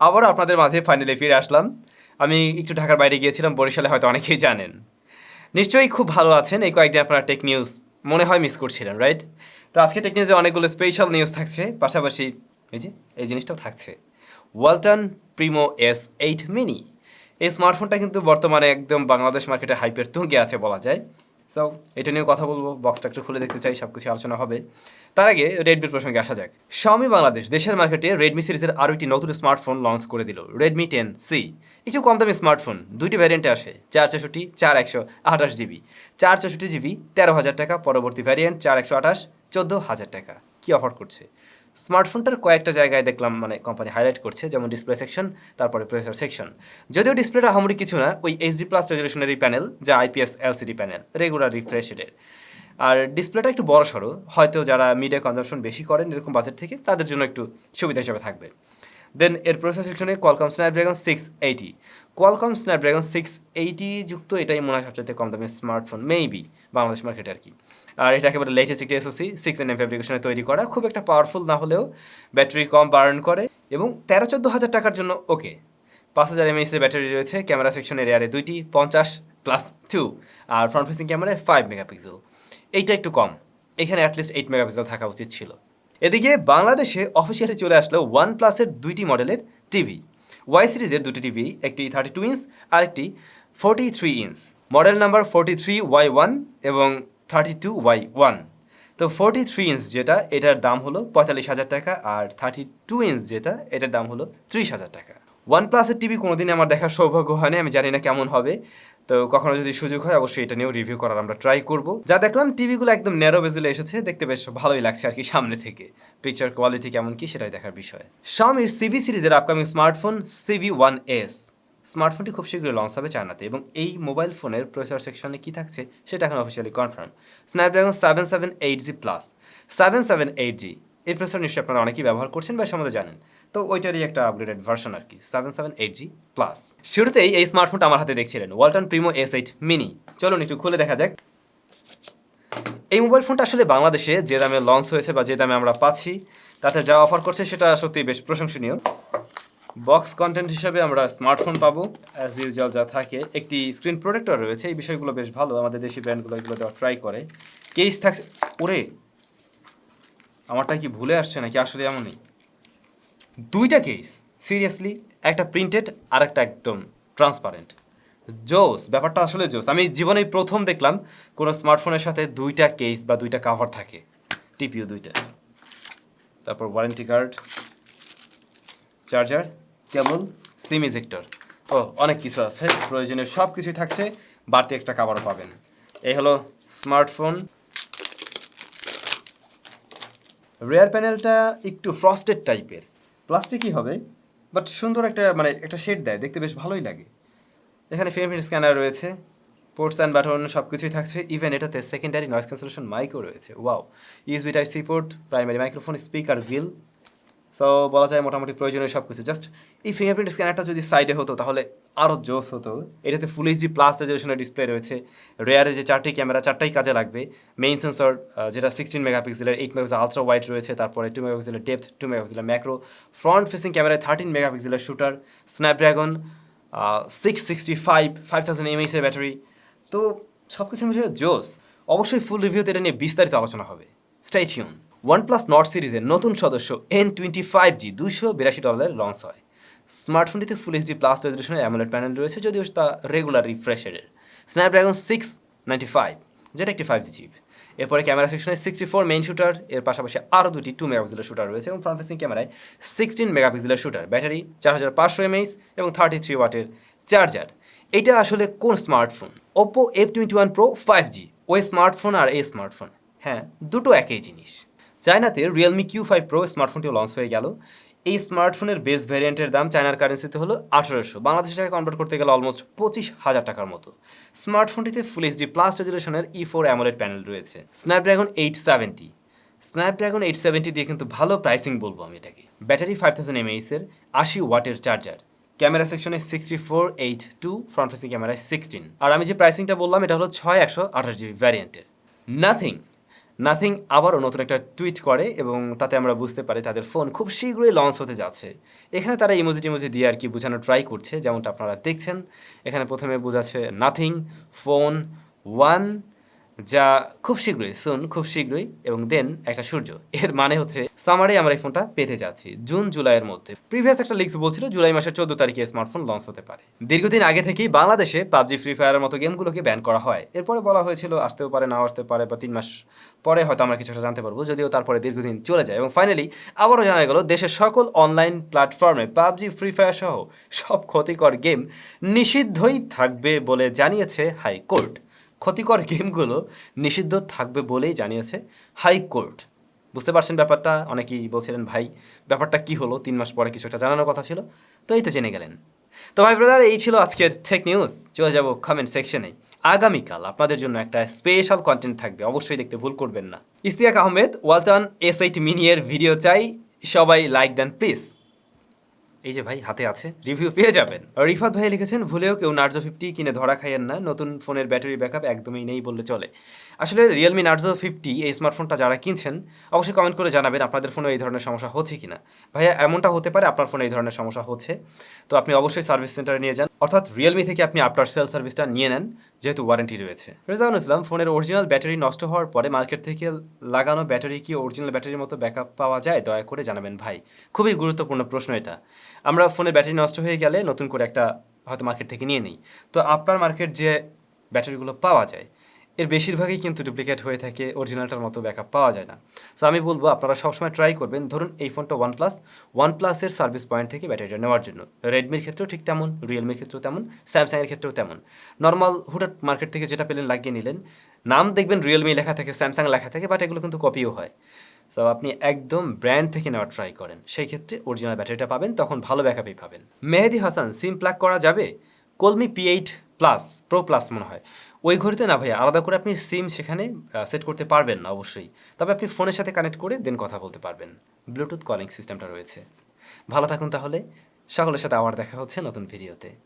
আবারও আপনাদের মাঝে ফাইনালি ফিরে আসলাম। আমি একটু ঢাকার বাইরে গিয়েছিলাম, বরিশালে হয়তো অনেকেই জানেন। নিশ্চয়ই খুব ভালো আছেন। এই কয়েকদিন আপনারা টেক নিউজ মনে হয় মিস করছিলেন, রাইট? তো আজকে টেক নিউজে অনেকগুলো স্পেশাল নিউজ থাকছে, পাশাপাশি এই জিনিসটাও থাকছে। ওয়ালটন প্রিমো S8 মিনি, এই স্মার্টফোনটা কিন্তু বর্তমানে একদম বাংলাদেশ মার্কেটে হাইপের তুঙ্গে আছে বলা যায়। সো এটা নিয়েও কথা বলবো, বক্সটা একটু খুলে দেখতে চাই, সব কিছু আলোচনা হবে। তার আগে রেডমির প্রসঙ্গে আসা যাক। শাওমি বাংলাদেশ দেশের মার্কেটে রেডমি সিরিজের আরও একটি নতুন স্মার্টফোন লঞ্চ করে দিল, Redmi 10c। একটু কম দামি স্মার্টফোন, দুইটি ভ্যারিয়েন্টে আসে, 464, 4128 জিবি। 464 জিবি 13,000 টাকা, পরবর্তী ভ্যারিয়েন্ট 4128 14,000 টাকা। কি অফার করছে? স্মার্টফোনটার কয়েকটা জায়গায় দেখলাম মানে কোম্পানি হাইলাইট করছে, যেমন ডিসপ্লে সেকশন, তারপরে প্রসেসর সেকশন। যদিও ডিসপ্লেটা হামরি কিছু না, ওই HD+ রেজলিউশনারি প্যানেল, যা IPS LCD panel, regular refresh রেটের। আর ডিসপ্লেটা একটু বড় সড়ো, হয়তো যারা মিডিয়া কনজাম্পশন বেশি করেন এরকম বাজেট থেকে, তাদের জন্য একটু সুবিধা হিসেবে থাকবে। দেন এর প্রসেসর সেকশনে কোয়ালকম স্ন্যাপড্রাগন 680, কোয়ালকম স্ন্যাপড্রাগন 680 যুক্ত এটাই মনে হয় সবচেয়ে কম দামি স্মার্টফোন মেবি বাংলাদেশ মার্কেটে আর কি। আর এটা একেবারে লেটেস্ট একটি SoC 6nm ফ্যাব্রিকেশনে তৈরি করা, খুব একটা পাওয়ারফুল না হলেও ব্যাটারি কম বার্ন করে এবং 13-14 হাজার টাকার জন্য ওকে। 5000 mAh এর ব্যাটারি রয়েছে, ক্যামেরা সেকশনে রেয়ারে 2টি 50+2, আর ফ্রন্ট ফেসিং ক্যামেরায় 5 মেগাপিক্সেল। এইটা একটু কম, এখানে অ্যাটলিস্ট 8 মেগাপিক্সেল থাকা উচিত ছিল। এদিকে বাংলাদেশে অফিসিয়ালি চলে আসলো OnePlus-এর দুইটি মডেলের টিভি। ওয়াই সিরিজের দুটি টিভি, একটি 32 ইঞ্চ আর একটি 43 ইঞ্চ। মডেল নাম্বার 43Y1 এবং 32Y1। তো 43 ইঞ্চ যেটা, এটার দাম হলো 45,000 টাকা, আর 32 ইঞ্চ যেটা, এটার দাম হলো 30,000 টাকা। OnePlus-এর টিভি কোনোদিন আমার দেখার সৌভাগ্য হয়নি, আমি জানি না কেমন হবে। তো কখনো যদি সুযোগ হয় অবশ্যই এটা নিয়েও রিভিউ করার আমরা ট্রাই করব। যা দেখলাম টিভিগুলো একদম ন্যারো বেজেলে এসেছে, দেখতে বেশ ভালোই লাগছে আর কি সামনে থেকে। পিকচার কোয়ালিটি কেমন কি সেটাই দেখার বিষয়। Xiaomiর CIVI সিরিজের আপকামিং স্মার্টফোন CIVI 1S, স্মার্টফোনটি খুব শীঘ্রই লঞ্চ হবে চায়নাতে, এবং এই মোবাইল ফোনের প্রসেসর সেকশনে কি থাকছে সেটা এখন officially confirm. Snapdragon 778G plus, 778G এই প্রসেসর নিশ্চয়ই আপনারা অনেকেই ব্যবহার করছেন বা সম্বন্ধে জানেন। তো ওইটারই একটা আপগ্রেডেড ভার্সন আর কি, 778G প্লাস। শুরুতেই এই স্মার্টফোনটা আমার হাতে দেখছিলেন ওয়ালটন প্রিমো S8 মিনি। চলুন একটু খুলে দেখা যাক। এই মোবাইল ফোনটা আসলে বাংলাদেশে যে দামে লঞ্চ হয়েছে বা যে দামে আমরা পাচ্ছি, তাতে যা অফার করছে সেটা সত্যি বেশ প্রশংসনীয়। বক্স কন্টেন্ট হিসাবে আমরা স্মার্টফোন পাবো অ্যাজ ইউজুয়াল যা থাকে, একটি স্ক্রিন প্রোটেক্টর রয়েছে, এই বিষয়গুলো বেশ ভালো, আমাদের দেশি ব্র্যান্ডগুলো এগুলো দেওয়া ট্রাই করে। কেস থাকছে, ওরে আমারটা কি ভুলে আসছে নাকি আসলে এমনই? দুইটা কেস, সিরিয়াসলি, একটা প্রিন্টেড আর একটা একদম ট্রান্সপারেন্ট। জোস, ব্যাপারটা আসলে জোস। আমি জীবনেই প্রথম দেখলাম কোনো স্মার্টফোনের সাথে দুইটা কেস বা দুইটা কাভার থাকে, টিপিও দুইটা, তারপর ওয়ারেন্টি কার্ড, চার্জার, কেবল, সিম ইজেক্টর, ও অনেক কিছু আছে, প্রয়োজনীয় সব কিছুই থাকছে, বাড়তি একটা কাভারও পাবেন। এই হলো স্মার্টফোন। রেয়ার প্যানেলটা একটু ফ্রস্টেড টাইপের, প্লাস্টিকই হবে, বাট সুন্দর একটা মানে একটা শেড দেয়, দেখতে বেশ ভালোই লাগে। এখানে ফিঙ্গারপ্রিন্ট স্ক্যানার রয়েছে, পোর্টস অ্যান্ড বাটন সব কিছুই থাকছে, ইভেন এটাতে সেকেন্ডারি নয়েজ ক্যান্সেলেশন মাইকও রয়েছে। Wow, USB Type-C port, primary microphone, speaker grill, so বলা যায় মোটামুটি প্রয়োজনীয় সব কিছু। জাস্ট এই ফিঙ্গারপ্রিন্ট স্ক্যানারটা যদি সাইডে হতো তাহলে আরও জোস হতো। এটাতে ফুল HD+ রেজলিউশনের ডিসপ্লে রয়েছে, রেয়ারে যে 4টি ক্যামেরা 4টাই কাজে লাগবে। মেইন সেন্সর যেটা 16 মেগাপিক্সেলের, 8 মেগাপিক্সেল আলট্রা ওয়াইড রয়েছে, তারপরে 2 মেগাপিক্সেলের ডেপথ, 2 মেগাপিক্সেলের ম্যাক্রো, ফ্রন্ট ফেসিং ক্যামেরায় 13 মেগাপিক্সেলের শুটার, স্ন্যাপড্রাগন 665, 5000 mAh এর ব্যাটারি। তো সব কিছু মিলিয়ে জোস। অবশ্যই ফুল রিভিউতে এটা নিয়ে বিস্তারিত আলোচনা হবে, স্টে টিউন। OnePlus Nord সিরিজের নতুন সদস্য N25G $282 লঞ্চ হয়। স্মার্টফোনটিতে ফুল HD+ রেজলিউশনের অ্যামোলেড প্যানেল রয়েছে, যদিও তা রেগুলার রিফ্রেশের। স্ন্যাপড্রাগন 695, যেটা একটি 5G চিপ। এরপরে ক্যামেরা সেকশনে 64 মেইন শুটার, এর পাশাপাশি আরও দুটি 2 মেগাপিক্সেলের শুটার রয়েছে, এবং ফ্রন্ট ফেসিং ক্যামেরায় 16 মেগাপিক্সেলের শুটার, ব্যাটারি 4500 mAh এবং 33 ওয়াটের চার্জার। এটা আসলে কোন smartphone? Oppo F21 Pro 5G, ওই স্মার্টফোন আর এই স্মার্টফোন, হ্যাঁ দুটো একই জিনিস। চায়নাতে REALME Q5 Pro স্মার্টফোনটিও লঞ্চ হয়ে গেল। এই স্মার্টফোনের বেস ভ্যারিয়েন্টের দাম চায়নার কারেন্সিতে হলো 1800, বাংলাদেশি টাকা কনভার্ট করতে গেলে অলমোস্ট 25,000 টাকার মতো। স্মার্টফোনটিতে ফুল HD+ রেজলিউশনের E4 অ্যামোলেড প্যানেল রয়েছে। স্ন্যাপড্রাগন 870, স্ন্যাপড্রাগন 870 দিয়ে কিন্তু ভালো প্রাইসিং বলবো আমি এটাকে। ব্যাটারি 5000 mAh এর, 80 ওয়াটের চার্জার, ক্যামেরা সেকশনে 64:8:2, ফ্রন্ট ফেসিং ক্যামেরায় 16। আর আমি যে প্রাইসিংটা বললাম এটা হলো 6128 জিবি ভ্যারিয়েন্টের। নাথিং, নাথিং আবারও নতুন একটা টুইট করে এবং তাতে আমরা বুঝতে পারি তাদের ফোন খুব শীঘ্রই লঞ্চ হতে যাচ্ছে। এখানে তারা ইমোজি টিমোজি দিয়ে আর কি বোঝানোর ট্রাই করছে, যেমনটা আপনারা দেখছেন। এখানে প্রথমে বোঝাচ্ছে নাথিং ফোন 1, যা খুব শীঘ্রই সুন, খুব শীঘ্রই, এবং দেন একটা সূর্য। এর মানে হচ্ছে সামারে আমরা এই ফোনটা পেতে যাচ্ছি জুন জুলাইয়ের মধ্যে। প্রিভিয়াস একটা লিক্স বলছিল জুলাই মাসের 14 তারিখে স্মার্টফোন লঞ্চ হতে পারে। দীর্ঘদিন আগে থেকেই বাংলাদেশে পাবজি ফ্রি ফায়ারের মতো গেমগুলোকে ব্যান করা হয়। এরপরে বলা হয়েছিল আসতেও পারে, নাও আসতে পারে, বা 3 মাস পরে হয়তো আমরা কিছু একটা জানতে পারবো, যদিও তারপরে দীর্ঘদিন চলে যায় এবং ফাইনালি আবারও জানা গেল দেশের সকল অনলাইন প্ল্যাটফর্মে পাবজি ফ্রি ফায়ার সহ সব ক্ষতিকর গেম নিষিদ্ধই থাকবে বলে জানিয়েছে হাইকোর্ট। ক্ষতিকর গেমগুলো নিষিদ্ধ থাকবে বলেই জানিয়েছে হাইকোর্ট। বুঝতে পারছেন ব্যাপারটা? অনেকেই বলছিলেন ভাই ব্যাপারটা কি হলো, 3 মাস পরে কিছু একটা জানানোর কথা ছিল, তো এই তো জেনে গেলেন। তো ভাই ব্রাদার, এই ছিল আজকের টেক নিউজ। চলে যাব কমেন্ট সেকশনে। আগামীকাল আপনাদের জন্য একটা স্পেশাল কন্টেন্ট থাকবে, অবশ্যই দেখতে ভুল করবেন না। ইশতিয়াক আহমেদ ওয়ালটন S8 মিনি এর ভিডিও চাই, সবাই লাইক দেন প্লিজ। এই যে ভাই হাতে আছে, রিভিউ পেয়ে যাবেন। রিফাত ভাই লিখেছেন ভুলেও কেউ নার্জো 50 কিনে ধরা খাইয়েন না, নতুন ফোনের ব্যাটারি ব্যাকআপ একদমই নেই বললে চলে। আসলে রিয়েলমি নার্জো 50 এই স্মার্টফোনটা যারা কিনছেন অবশ্যই কমেন্ট করে জানাবেন আপনাদের ফোনে এই ধরনের সমস্যা হচ্ছে কিনা। ভাইয়া এমনটা হতে পারে আপনার ফোনে এই ধরনের সমস্যা হচ্ছে, তো আপনি অবশ্যই সার্ভিস সেন্টারে নিয়ে যান, অর্থাৎ রিয়েলমি থেকে আপনি আফটার সেল সার্ভিসটা নিয়ে নেন, যেহেতু ওয়ারেন্টি রয়েছে। রেজাউল ইসলাম ফোনের অরিজিনাল ব্যাটারি নষ্ট হওয়ার পরে মার্কেট থেকে লাগানো ব্যাটারি কি অরিজিনাল ব্যাটারির মতো ব্যাকআপ পাওয়া যায়, দয়া করে জানাবেন ভাই। খুবই গুরুত্বপূর্ণ প্রশ্ন এটা। আমরা ফোনের ব্যাটারি নষ্ট হয়ে গেলে নতুন করে একটা হয়তো মার্কেট থেকে নিয়ে নিই, তো আপনার মার্কেট যে ব্যাটারিগুলো পাওয়া যায় এর বেশিরভাগই কিন্তু ডুপ্লিকেট হয়ে থাকে, অরিজিনালটার মতো ব্যাকআপ পাওয়া যায় না। সো আমি বলবো আপনারা সবসময় ট্রাই করবেন, ধরুন এই ফোনটা ওয়ানপ্লাসের সার্ভিস পয়েন্ট থেকে ব্যাটারিটা নেওয়ার জন্য। রেডমির ক্ষেত্রেও ঠিক তেমন, রিয়েলমির ক্ষেত্রেও তেমন, স্যামসাংয়ের ক্ষেত্রেও তেমন। নর্মাল হুটাট মার্কেট থেকে যেটা পেলেন লাগিয়ে নিলেন, নাম দেখবেন রিয়েলমি লেখা থাকে, স্যামসাং লেখা থাকে, বাট এগুলো কিন্তু কপিও হয়। সো আপনি একদম ব্র্যান্ড থেকে নেওয়ার ট্রাই করেন, সেই ক্ষেত্রে অরিজিনাল ব্যাটারিটা পাবেন, তখন ভালো ব্যাকআপই পাবেন। মেহেদি হাসান সিম প্লাগ করা যাবে? কলমি P8 প্লাস প্রো প্লাস মনে হয় ওই ঘড়িতে না ভাইয়া, আলাদা করে আপনি সিম সেখানে সেট করতে পারবেন না অবশ্যই, তবে আপনি ফোনের সাথে কানেক্ট করে দেন কথা বলতে পারবেন। ব্লুটুথ কলিং সিস্টেমটা রয়েছে। ভালো থাকুন তাহলে, সকলের সাথে আবার দেখা হচ্ছে নতুন ভিডিওতে।